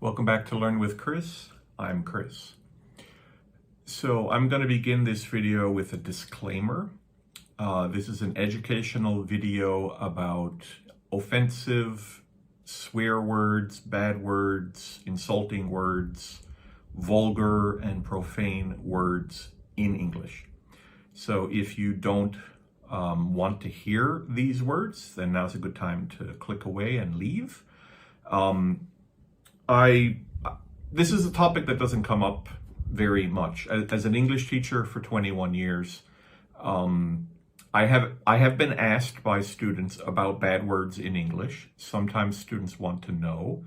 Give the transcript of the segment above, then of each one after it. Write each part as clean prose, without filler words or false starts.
Welcome back to Learn with Chris. I'm Chris. So I'm going to begin this video with a disclaimer. This is an educational video about offensive swear words, bad words, insulting words, vulgar and profane words in English. So if you don't want to hear these words, then now's a good time to click away and leave. This is a topic that doesn't come up very much. As an English teacher for 21 years, I have been asked by students about bad words in English. Sometimes students want to know,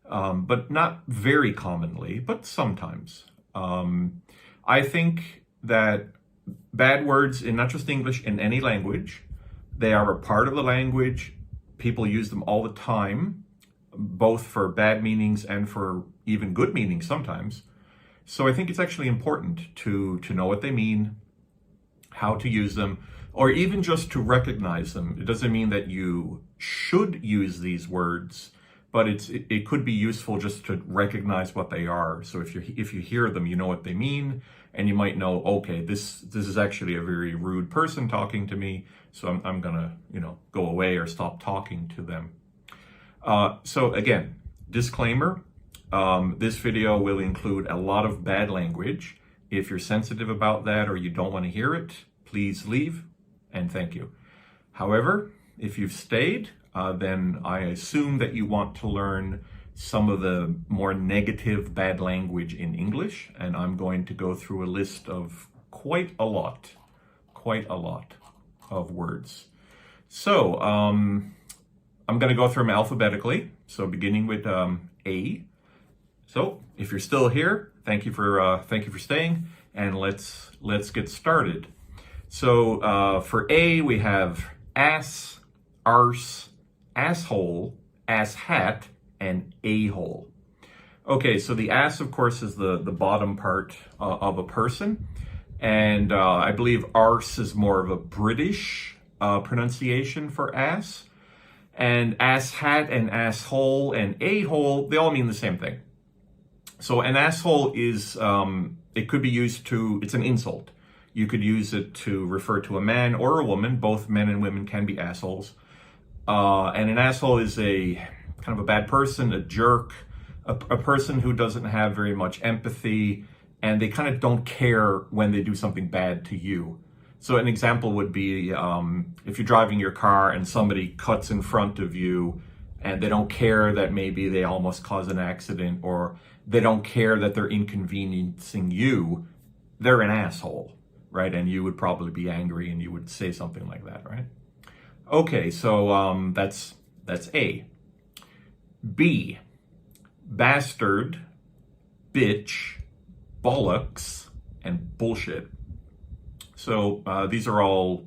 but not very commonly, but sometimes. I think that bad words in not just English, in any language, they are a part of the language. People use them all the time, both for bad meanings and for even good meanings sometimes. So I think it's actually important to know what they mean, how to use them, or even just to recognize them. It doesn't mean that you should use these words, but it could be useful just to recognize what they are. So if you hear them, you know what they mean, and you might know, okay, this is actually a very rude person talking to me, so I'm gonna go away or stop talking to them. So again, disclaimer, this video will include a lot of bad language. If you're sensitive about that or you don't want to hear it, please leave, and thank you. However, if you've stayed, then I assume that you want to learn some of the more negative bad language in English, and I'm going to go through a list of quite a lot of words. So, I'm going to go through them alphabetically, so beginning with A. So if you're still here, thank you for staying, and let's get started. So for A, we have ass, arse, asshole, asshat, and a-hole. Okay, so the ass, of course, is the bottom part of a person, and I believe arse is more of a British pronunciation for ass. And asshat and asshole and a-hole, they all mean the same thing. So an asshole is, it could be used to, it's an insult. You could use it to refer to a man or a woman. Both men and women can be assholes. And an asshole is a kind of a bad person, a jerk, a person who doesn't have very much empathy, and they kind of don't care when they do something bad to you. So an example would be if you're driving your car and somebody cuts in front of you and they don't care that maybe they almost caused an accident, or they don't care that they're inconveniencing you, they're an asshole, right? And you would probably be angry and you would say something like that, right? Okay, so that's A. B, bastard, bitch, bollocks, and bullshit. So these are all,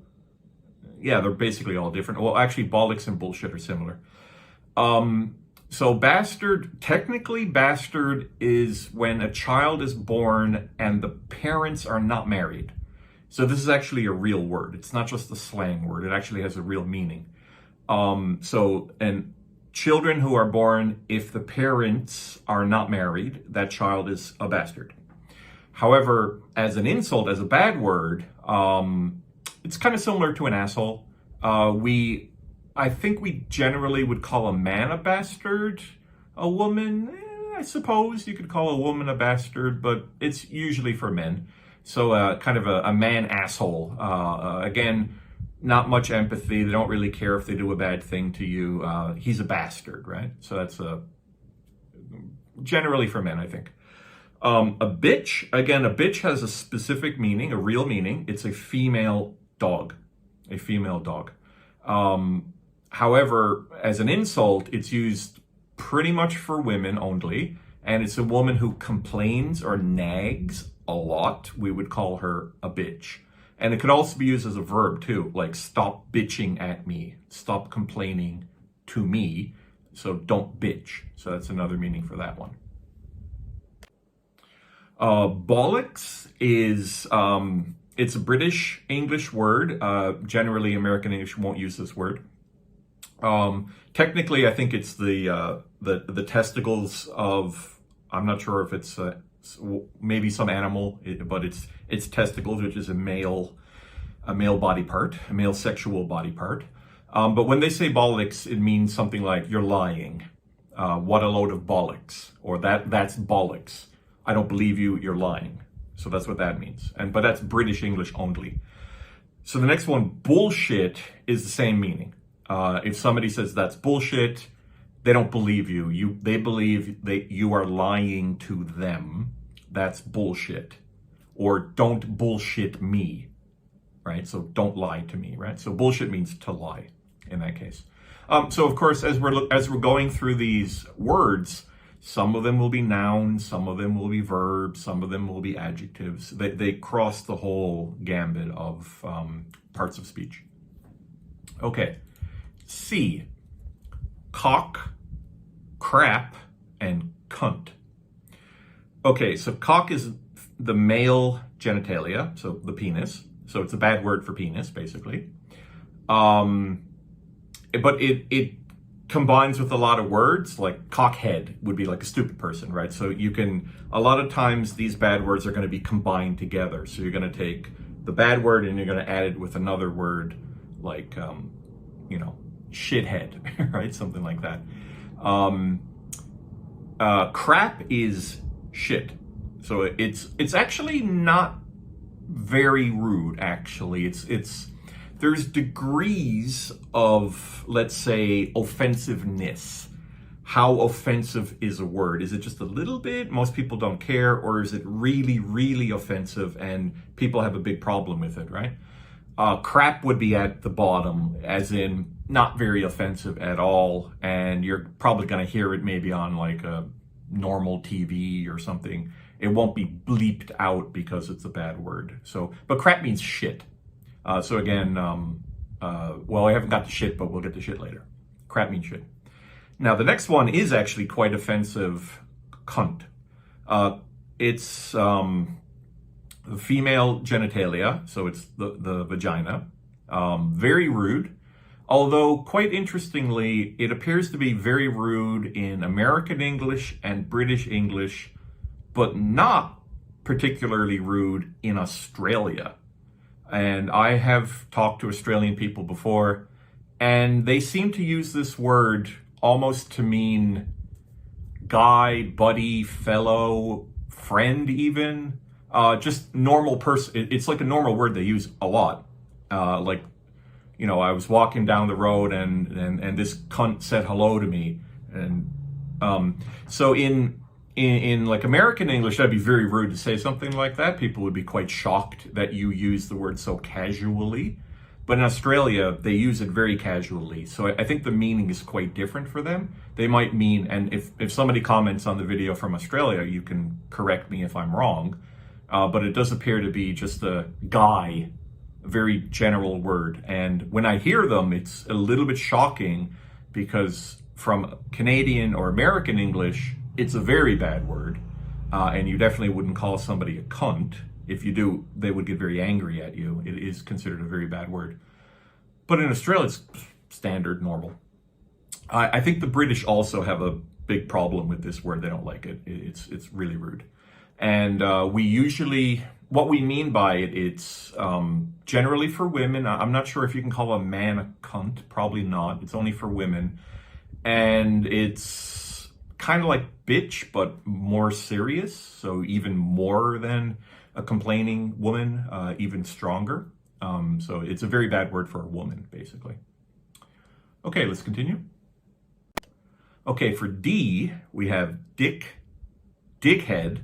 they're basically all different. Well, actually, bollocks and bullshit are similar. So bastard, technically bastard is when a child is born and the parents are not married. So this is actually a real word. It's not just a slang word. It actually has a real meaning. And children who are born, if the parents are not married, that child is a bastard. However, as an insult, as a bad word, it's kind of similar to an asshole. I think we generally would call a man a bastard. A woman, I suppose you could call a woman a bastard, but it's usually for men. So kind of a man asshole. Again, not much empathy. They don't really care if they do a bad thing to you. He's a bastard, right? So that's generally for men, I think. A bitch, again, a bitch has a specific meaning, a real meaning. It's a female dog, a female dog. However, as an insult, it's used pretty much for women only, and it's a woman who complains or nags a lot. We would call her a bitch. And it could also be used as a verb too, like stop bitching at me, stop complaining to me. So don't bitch. So that's another meaning for that one. Bollocks is, it's a British English word. Generally, American English won't use this word. Technically, I think it's the testicles of I'm not sure if it's maybe some animal, but it's testicles, which is a male body part, a male sexual body part. But when they say bollocks, it means something like you're lying. What a load of bollocks, or that's bollocks. I don't believe you, you're lying. So that's what that means. But that's British English only. So the next one, bullshit, is the same meaning. If somebody says that's bullshit, they don't believe you. They believe that you are lying to them. That's bullshit. Or don't bullshit me, right? So don't lie to me, right? So bullshit means to lie in that case. So of course, as we're going through these words, some of them will be nouns, some of them will be verbs, some of them will be adjectives. They cross the whole gambit of parts of speech. Okay, C, cock, crap, and cunt. Okay, so cock is the male genitalia, so the penis. So it's a bad word for penis, basically. But it combines with a lot of words, like cockhead would be like a stupid person, right? So a lot of times these bad words are going to be combined together. So you're going to take the bad word and you're going to add it with another word like, shithead, right? Something like that. Crap is shit. So it's actually not very rude, actually. There's degrees of, let's say, offensiveness. How offensive is a word? Is it just a little bit? Most people don't care, or is it really, really offensive and people have a big problem with it, right? Crap would be at the bottom, as in not very offensive at all, and you're probably going to hear it maybe on like a normal TV or something. It won't be bleeped out because it's a bad word. But crap means shit. So again, I haven't got to shit, but we'll get to shit later. Crap means shit. Now, the next one is actually quite offensive, cunt. It's the female genitalia, so it's the vagina. Very rude. Although, quite interestingly, it appears to be very rude in American English and British English, but not particularly rude in Australia. And I have talked to Australian people before, and they seem to use this word almost to mean guy, buddy, fellow, friend even. Just normal person. It's like a normal word they use a lot. I was walking down the road and this cunt said hello to me. And so in like American English, that'd be very rude to say something like that. People would be quite shocked that you use the word so casually. But in Australia, they use it very casually. So I think the meaning is quite different for them. They might mean, and if somebody comments on the video from Australia, you can correct me if I'm wrong. But it does appear to be just a guy, a very general word. And when I hear them, it's a little bit shocking because from Canadian or American English, it's a very bad word, and you definitely wouldn't call somebody a cunt. If you do, they would get very angry at you. It is considered a very bad word. But in Australia, it's standard, normal. I think the British also have a big problem with this word. They don't like it. It's really rude. And what we mean by it, it's generally for women. I'm not sure if you can call a man a cunt. Probably not. It's only for women. And it's kind of like bitch, but more serious. So even more than a complaining woman, even stronger. So it's a very bad word for a woman, basically. Okay, let's continue. Okay, for D, we have dick, dickhead,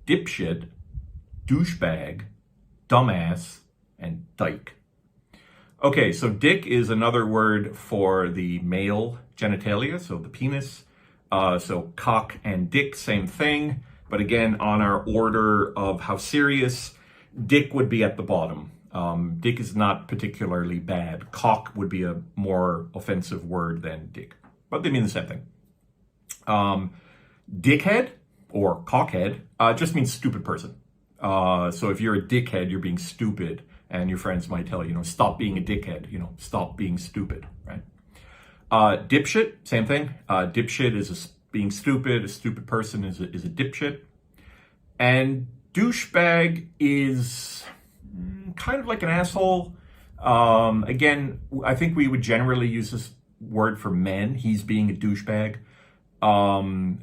dipshit, douchebag, dumbass, and dyke. Okay, so dick is another word for the male genitalia, so the penis. So cock and dick, same thing. But again, on our order of how serious, dick would be at the bottom. Dick is not particularly bad. Cock would be a more offensive word than dick. But they mean the same thing. Dickhead or cockhead just means stupid person. So if you're a dickhead, you're being stupid. And your friends might tell you, stop being a dickhead, stop being stupid, right? Dipshit, same thing. Dipshit is being stupid. A stupid person is a dipshit. And douchebag is kind of like an asshole. Again, I think we would generally use this word for men. He's being a douchebag.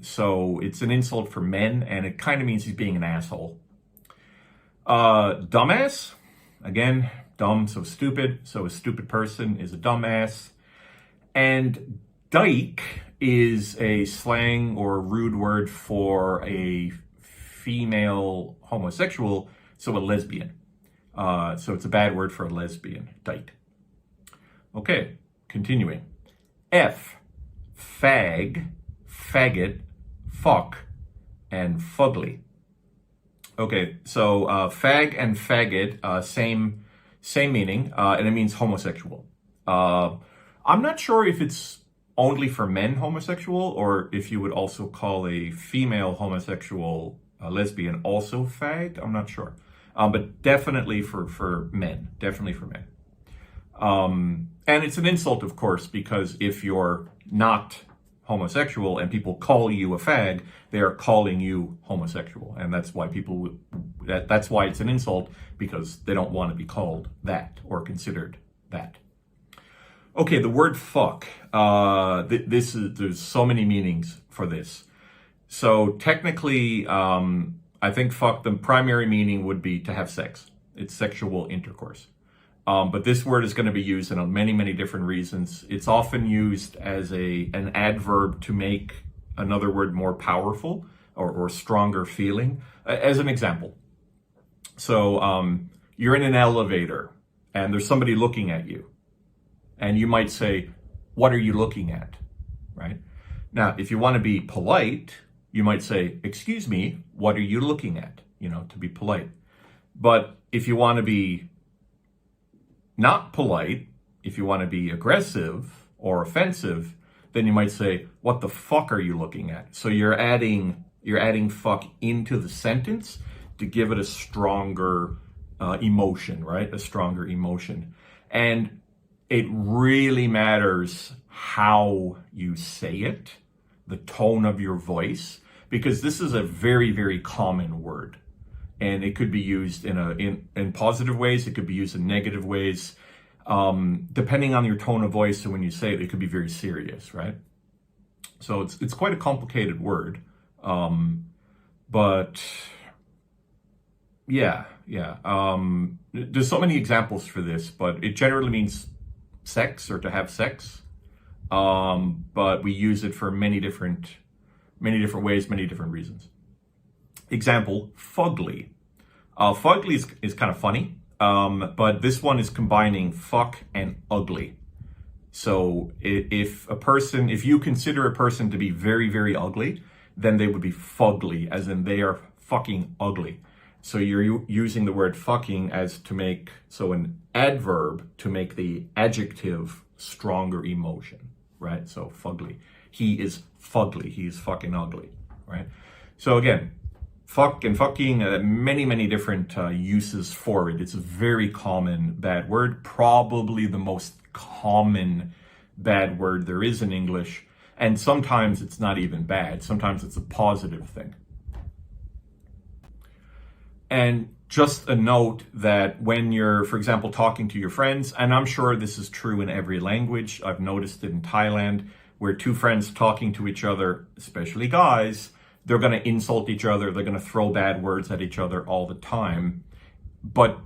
So it's an insult for men, and it kind of means he's being an asshole. Dumbass, again, dumb, so stupid. So a stupid person is a dumbass. And dyke is a slang or rude word for a female homosexual, so a lesbian. So it's a bad word for a lesbian, dyke. Okay, continuing. F, fag, faggot, fuck, and fugly. Okay, so fag and faggot, same meaning, and it means homosexual. I'm not sure if it's only for men homosexual, or if you would also call a female homosexual lesbian also fag. I'm not sure, but definitely for men. Definitely for men. And it's an insult, of course, because if you're not homosexual and people call you a fag, they are calling you homosexual, and that's why that's why it's an insult, because they don't want to be called that or considered that. Okay, the word fuck. There's so many meanings for this. So technically, I think fuck, the primary meaning would be to have sex. It's sexual intercourse. But this word is going to be used in many, many different reasons. It's often used as an adverb to make another word more powerful or stronger feeling. As an example, so you're in an elevator and there's somebody looking at you, and you might say, "What are you looking at?" Right? Now, if you want to be polite, you might say, "Excuse me, what are you looking at?" To be polite. But if you want to be not polite, if you want to be aggressive or offensive, then you might say, "What the fuck are you looking at?" So you're adding fuck into the sentence to give it a stronger emotion, right? A stronger emotion. And it really matters how you say it, the tone of your voice, because this is a very, very common word. And it could be used in positive ways. It could be used in negative ways. Depending on your tone of voice and when you say it, it could be very serious, right? So it's quite a complicated word. But yeah. There's so many examples for this, but it generally means sex or to have sex. But we use it for many different ways, many different reasons. Example, fugly. Fugly is kind of funny, but this one is combining fuck and ugly. So if you consider a person to be very, very ugly, then they would be fugly, as in they are fucking ugly. So you're using the word fucking as an adverb to make the adjective stronger emotion, right? So fugly. He is fugly. He is fucking ugly, right? So again, fuck and fucking, many, many different uses for it. It's a very common bad word, probably the most common bad word there is in English. And sometimes it's not even bad. Sometimes it's a positive thing. And just a note that when you're, for example, talking to your friends, and I'm sure this is true in every language, I've noticed it in Thailand, where two friends talking to each other, especially guys, they're going to insult each other. They're going to throw bad words at each other all the time. But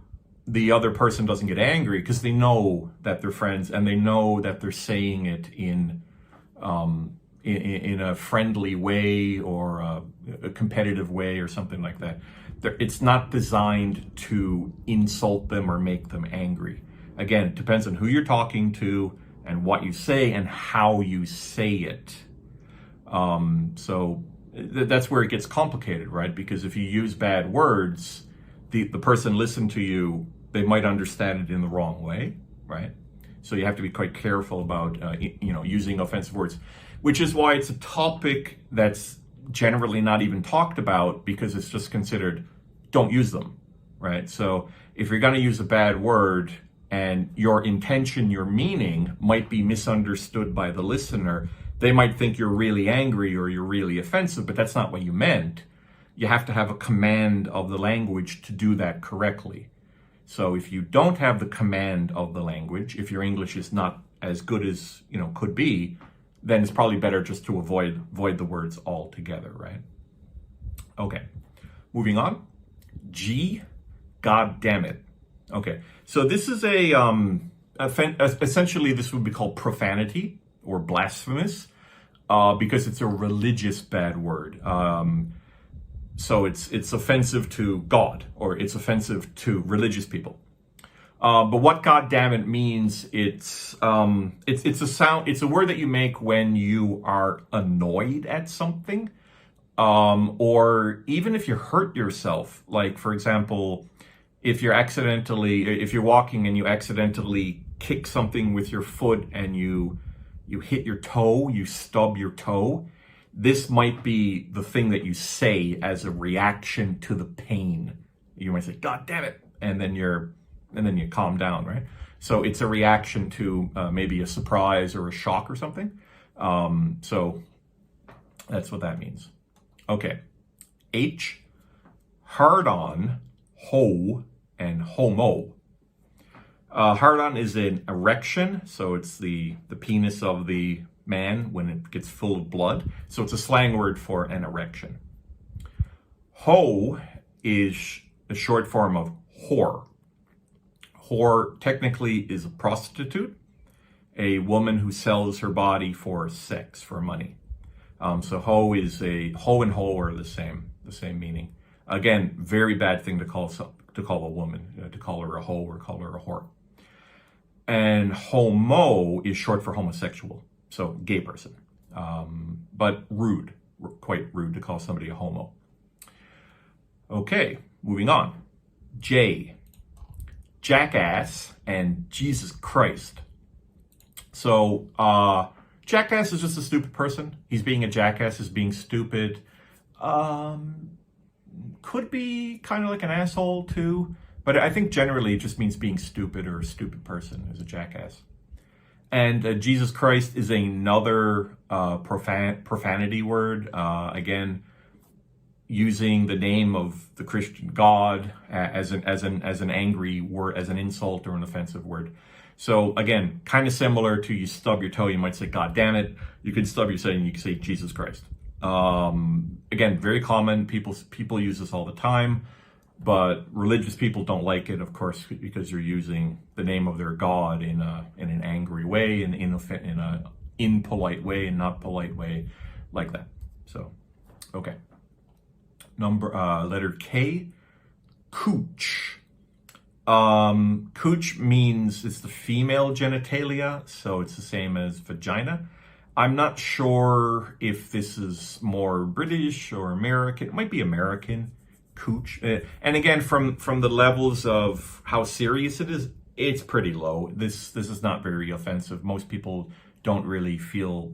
the other person doesn't get angry because they know that they're friends and they know that they're saying it in a friendly way or a competitive way or something like that. It's not designed to insult them or make them angry. Again, it depends on who you're talking to and what you say and how you say it. So that's where it gets complicated, right? Because if you use bad words, the person listening to you, they might understand it in the wrong way, right? So you have to be quite careful about, using offensive words, which is why it's a topic that's generally not even talked about, because it's just considered, don't use them, right? So if you're going to use a bad word and your intention, your meaning might be misunderstood by the listener, they might think you're really angry or you're really offensive, but that's not what you meant. You have to have a command of the language to do that correctly. So if you don't have the command of the language, if your English is not as good as, could be, then it's probably better just to avoid the words altogether, right? Okay, moving on. G, God damn it. Okay, so this is essentially this would be called profanity or blasphemous, because it's a religious bad word. So it's offensive to God, or it's offensive to religious people. But what God damn it means, it's a sound, it's a word that you make when you are annoyed at something, or even if you hurt yourself. Like, for example, if you're walking and you accidentally kick something with your foot and you hit your toe, you stub your toe, this might be the thing that you say as a reaction to the pain. You might say, God damn it, and then you calm down, right? So it's a reaction to maybe a surprise or a shock or something. So that's what that means. Okay. H, hard on, ho, and homo. Hard on is an erection, so it's the penis of the man when it gets full of blood. So it's a slang word for an erection. Ho is a short form of whore. Whore technically is a prostitute, a woman who sells her body for sex, for money. So ho and ho are the same meaning. Again, very bad thing to call a woman, to call her a ho or call her a whore. And homo is short for homosexual, so gay person. But rude, quite rude to call somebody a homo. Okay, moving on. J, jackass and Jesus Christ. So, jackass is just a stupid person. He's being a jackass, is being stupid. Could be kind of like an asshole too, but I think generally it just means being stupid, or a stupid person is a jackass. And Jesus Christ is another profanity word. Again, using the name of the Christian God as an angry word, as an insult or an offensive word. So again, kind of similar to you stub your toe, you might say God damn it. You could stub your toe and you can say Jesus Christ. Again, very common. People use this all the time, but religious people don't like it, of course, because you're using the name of their God in an angry way, in a impolite way, and not polite way, like that. So, okay. Letter K, cooch. Cooch means it's the female genitalia, so it's the same as vagina. I'm not sure if this is more British or American. It might be American, cooch. And again, from the levels of how serious it is, it's pretty low. This is not very offensive. Most people don't really feel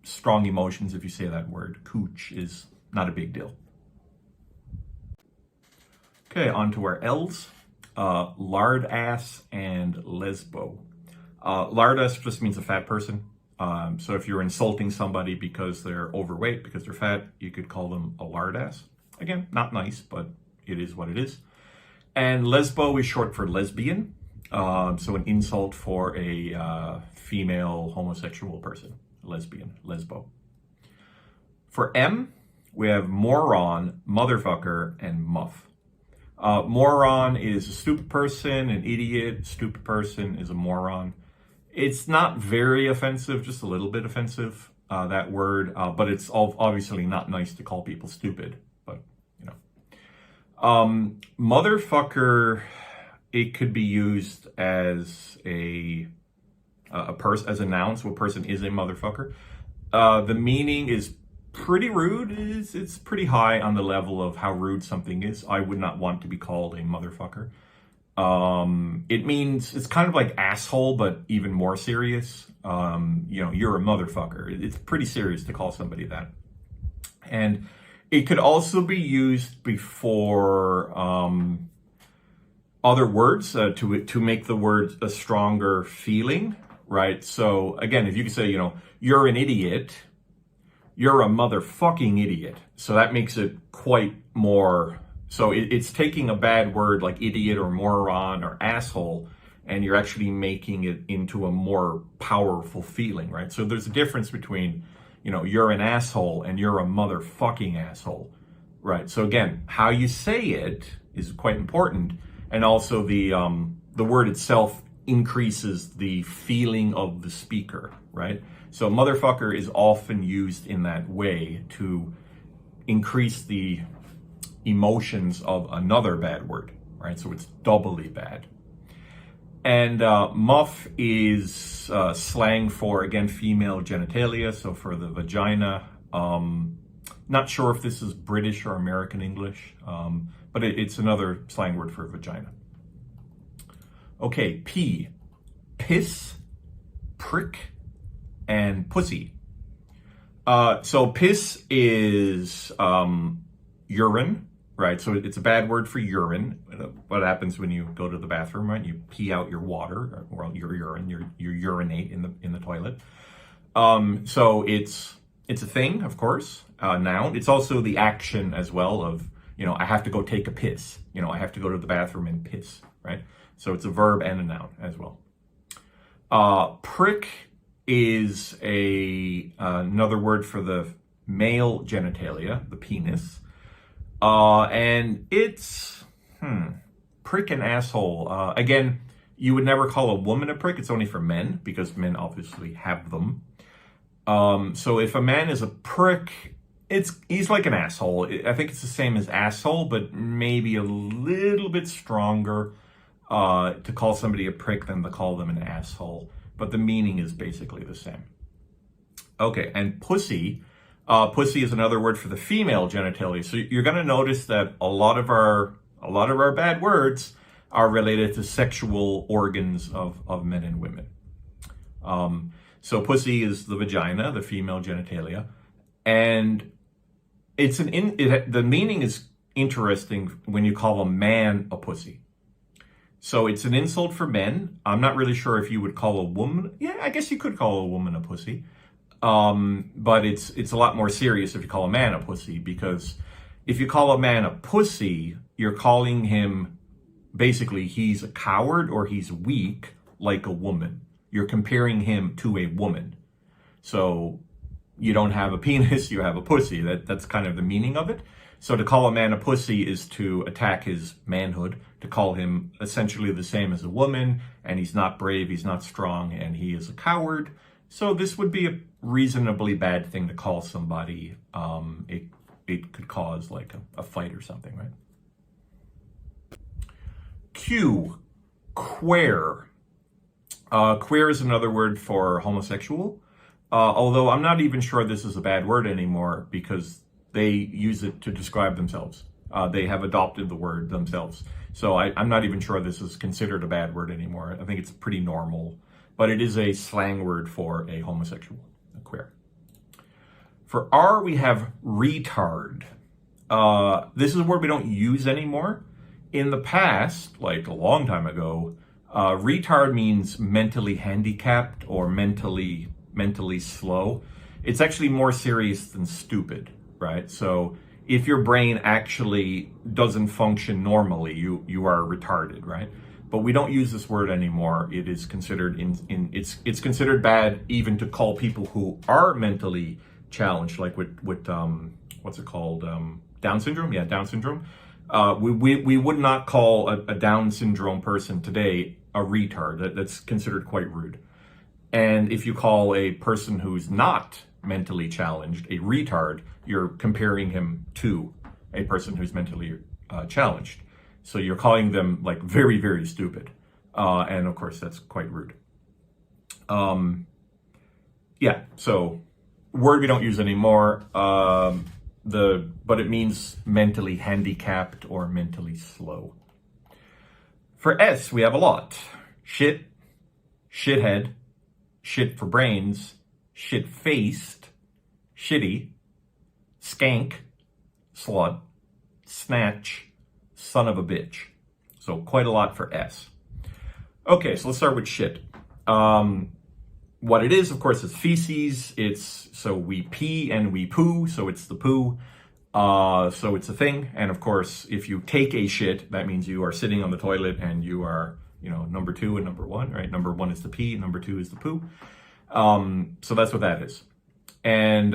strong emotions if you say that word. Cooch is not a big deal. Okay, on to our L's. Lard ass and lesbo. Lard ass just means a fat person. So if you're insulting somebody because they're overweight, because they're fat, you could call them a lard ass. Again, not nice, but it is what it is. And lesbo is short for lesbian. So an insult for a female homosexual person. Lesbian, lesbo. For M, we have moron, motherfucker, and muff. Moron is a stupid person, an idiot. Stupid person is a moron. It's not very offensive, just a little bit offensive, that word, but it's obviously not nice to call people stupid, but, you know. Motherfucker, it could be used as a noun, so a person is a motherfucker. The meaning is pretty rude. It's pretty high on the level of how rude something is. I would not want to be called a motherfucker. It means, it's kind of like asshole, but even more serious. You're a motherfucker. It's pretty serious to call somebody that. And it could also be used before other words to make the word a stronger feeling. right? So again, if you could say, you're an idiot, you're a motherfucking idiot. So that makes it quite more, so it's taking a bad word like idiot or moron or asshole, and you're actually making it into a more powerful feeling, right? So there's a difference between, you're an asshole and you're a motherfucking asshole, right? So again, how you say it is quite important, and also the word itself increases the feeling of the speaker, right? So motherfucker is often used in that way to increase the emotions of another bad word, right? So it's doubly bad. And muff is slang for, again, female genitalia, so for the vagina. Not sure if this is British or American English, but it's another slang word for vagina. Okay, P, piss, prick, and pussy. So piss is urine, right? So it's a bad word for urine. What happens when you go to the bathroom, right? You pee out your water, or your urine, you urinate in the toilet. So it's a thing, of course, noun. It's also the action as well of, I have to go take a piss. I have to go to the bathroom and piss, right? So it's a verb and a noun as well. Prick is another word for the male genitalia, the penis. And it's, prick and asshole. Again, you would never call a woman a prick. It's only for men, because men obviously have them. So if a man is a prick, he's like an asshole. I think it's the same as asshole, but maybe a little bit stronger to call somebody a prick than to call them an asshole. But the meaning is basically the same. Okay, and pussy. Pussy is another word for the female genitalia. So you're going to notice that a lot of our bad words are related to sexual organs of men and women. So pussy is the vagina, the female genitalia, and the meaning is interesting when you call a man a pussy. So it's an insult for men. I'm not really sure if you would call a woman. Yeah, I guess you could call a woman a pussy. But it's a lot more serious if you call a man a pussy, because if you call a man a pussy, you're calling him, basically, he's a coward or he's weak like a woman. You're comparing him to a woman. So you don't have a penis, you have a pussy. That's kind of the meaning of it. So to call a man a pussy is to attack his manhood, to call him essentially the same as a woman, and he's not brave, he's not strong, and he is a coward. So this would be a reasonably bad thing to call somebody. It could cause like a fight or something, right? Q, queer. Queer is another word for homosexual, although I'm not even sure this is a bad word anymore, because they use it to describe themselves. They have adopted the word themselves. So I'm not even sure this is considered a bad word anymore. I think it's pretty normal, but it is a slang word for a homosexual, a queer. For R, we have retard. This is a word we don't use anymore. In the past, like a long time ago, retard means mentally handicapped or mentally slow. It's actually more serious than stupid, right? So if your brain actually doesn't function normally, you are retarded, right? But we don't use this word anymore. It is considered it's considered bad even to call people who are mentally challenged, like with what's it called? Down syndrome? Yeah, Down syndrome. We would not call a Down syndrome person today a retard. That's considered quite rude. And if you call a person who's not mentally challenged a retard, you're comparing him to a person who's mentally challenged. So you're calling them like very, very stupid. And of course, that's quite rude. Yeah, so word we don't use anymore. But it means mentally handicapped or mentally slow. For S, we have a lot. Shit, shithead, shit for brains, shit-faced, shitty, skank, slut, snatch, son of a bitch. So quite a lot for S. Okay, so let's start with shit. what it is, of course, is feces. So we pee and we poo, so it's the poo. So it's a thing. And of course, if you take a shit, that means you are sitting on the toilet and you are, number 2 and number 1, right? Number 1 is the pee, number 2 is the poo. So that's what that is. And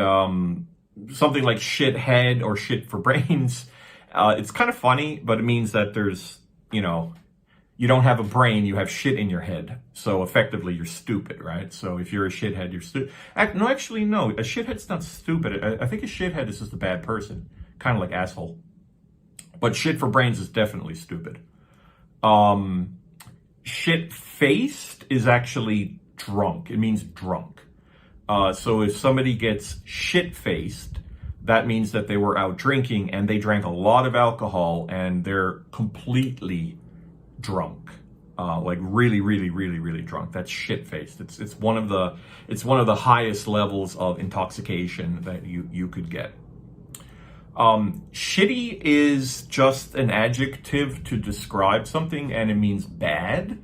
something like shit head or shit for brains, it's kind of funny, but it means that there's, you don't have a brain, you have shit in your head. So effectively, you're stupid, right? So if you're a shithead, you're stupid. No, actually, no. A shithead's not stupid. I think a shithead is just a bad person. Kind of like asshole. But shit for brains is definitely stupid. Shit-faced is actually drunk. It means drunk. So if somebody gets shit-faced, that means that they were out drinking and they drank a lot of alcohol and they're completely drunk, like really, really, really, really drunk. That's shit-faced. It's one of the highest levels of intoxication that you could get. Shitty is just an adjective to describe something, and it means bad.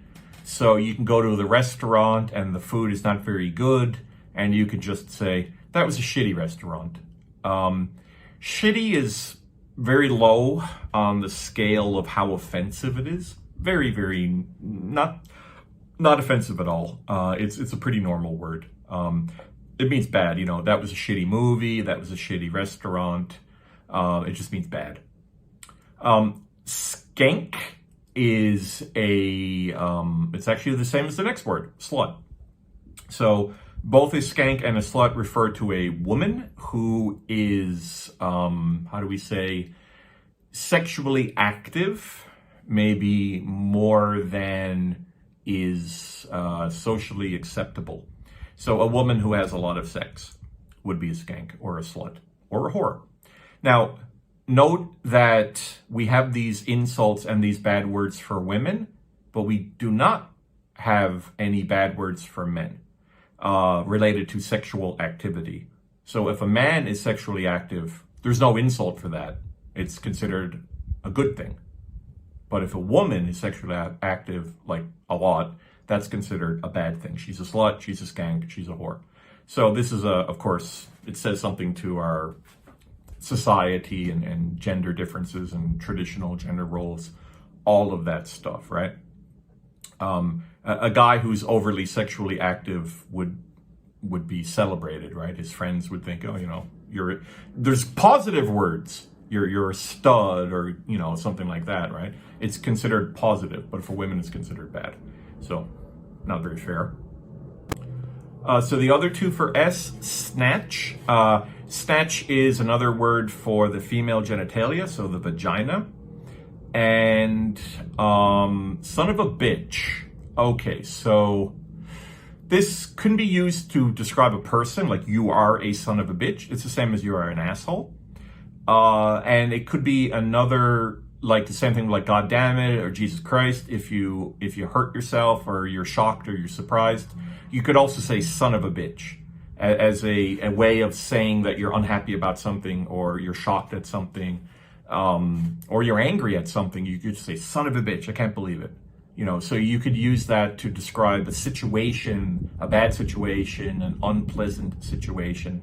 So you can go to the restaurant and the food is not very good, and you could just say that was a shitty restaurant. Shitty is very low on the scale of how offensive it is. Very, very not offensive at all. It's a pretty normal word. It means bad. That was a shitty movie. That was a shitty restaurant. It just means bad. Skank is it's actually the same as the next word, slut. So both a skank and a slut refer to a woman who is, how do we say, sexually active, maybe more than is socially acceptable. So a woman who has a lot of sex would be a skank or a slut or a whore. Now, note that we have these insults and these bad words for women, but we do not have any bad words for men related to sexual activity. So if a man is sexually active, there's no insult for that. It's considered a good thing. But if a woman is sexually active, like a lot, that's considered a bad thing. She's a slut, she's a skank, she's a whore. So this is of course, it says something to our society and gender differences and traditional gender roles, all of that stuff, right? A guy who's overly sexually active would be celebrated, right? His friends would think, oh, there's positive words. You're a stud or, something like that, right? It's considered positive, but for women it's considered bad. So not very fair. So the other two for S, snatch. Snatch is another word for the female genitalia, so the vagina. And son of a bitch. Okay, so this can be used to describe a person, like you are a son of a bitch. It's the same as you are an asshole. And it could be another, like the same thing like God damn it or Jesus Christ. If you hurt yourself or you're shocked or you're surprised, you could also say son of a bitch as a way of saying that you're unhappy about something or you're shocked at something, or you're angry at something. You could say son of a bitch. I can't believe it. So you could use that to describe a situation, a bad situation, an unpleasant situation.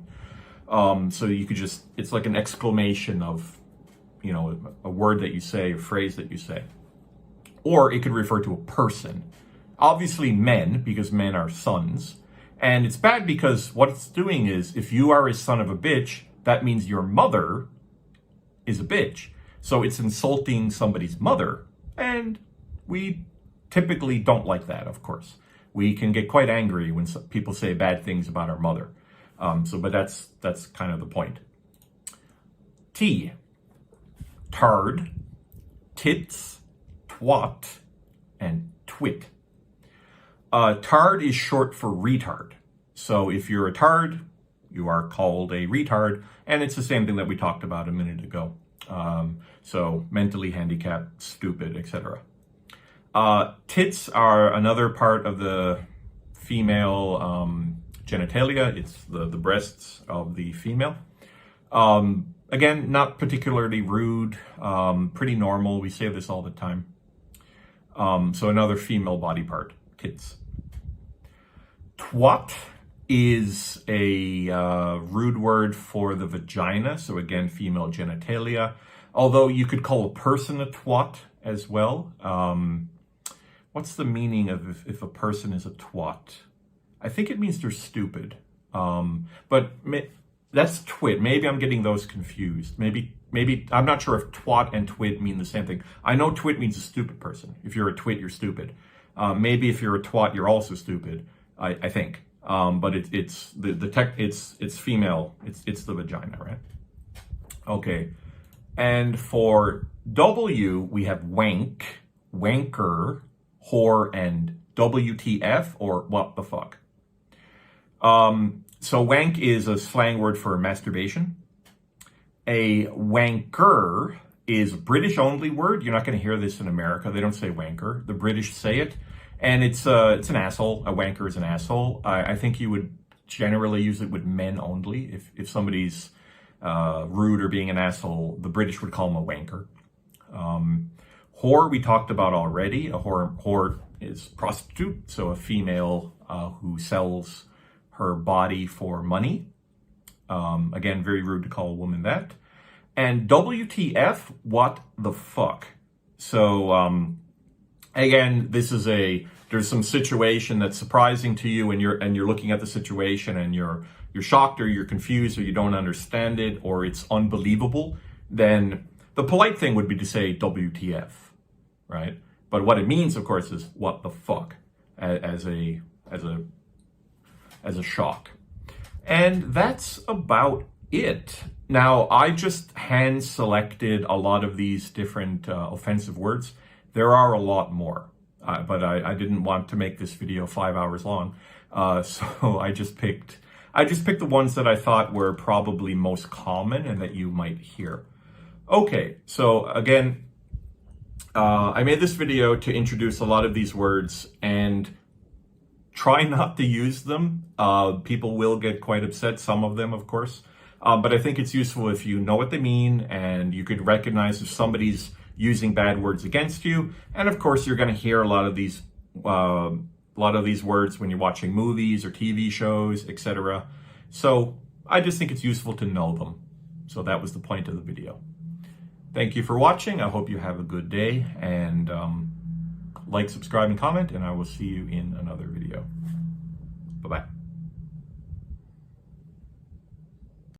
So you could it's like an exclamation of, a word that you say, a phrase that you say. Or it could refer to a person. Obviously men, because men are sons. And it's bad because what it's doing is, if you are a son of a bitch, that means your mother is a bitch. So it's insulting somebody's mother. And we typically don't like that, of course. We can get quite angry when people say bad things about our mother. But that's kind of the point. T, tard, tits, twat, and twit. Tard is short for retard. So if you're a tard, you are called a retard, and it's the same thing that we talked about a minute ago. So mentally handicapped, stupid, etc. Tits are another part of the female genitalia. It's the breasts of the female. Again, not particularly rude, pretty normal. We say this all the time. So another female body part, tits. Twat is a rude word for the vagina. So again, female genitalia. Although you could call a person a twat as well. What's the meaning of if a person is a twat? I think it means they're stupid. That's twit. Maybe I'm getting those confused. Maybe I'm not sure if twat and twit mean the same thing. I know twit means a stupid person. If you're a twit, you're stupid. Maybe if you're a twat, you're also stupid. I think. But it's female. It's the vagina, right? Okay. And for W, we have wank, wanker, whore, and WTF, or what the fuck. So wank is a slang word for masturbation. A wanker is a British only word. You're not going to hear this in America. They don't say wanker. The British say it. And it's an asshole. A wanker is an asshole. I think you would generally use it with men only. If somebody's rude or being an asshole, the British would call them a wanker. Whore we talked about already. A whore is prostitute, so a female who sells her body for money. Again, very rude to call a woman that. And WTF, what the fuck? So again, there's some situation that's surprising to you, and you're looking at the situation and you're shocked or you're confused or you don't understand it or it's unbelievable. Then the polite thing would be to say WTF, right? But what it means, of course, is what the fuck as a shock. And that's about it. Now, I just hand selected a lot of these different offensive words. There are a lot more, but I didn't want to make this video 5 hours long. So I just picked the ones that I thought were probably most common and that you might hear. Okay, so again, I made this video to introduce a lot of these words and try not to use them. People will get quite upset, some of them, of course. But I think it's useful if you know what they mean and you could recognize if somebody's using bad words against you. And of course, you're going to hear a lot of these words when you're watching movies or TV shows, etc. So I just think it's useful to know them. So that was the point of the video. Thank you for watching. I hope you have a good day, and like, subscribe, and comment, and I will see you in another video. Bye-bye.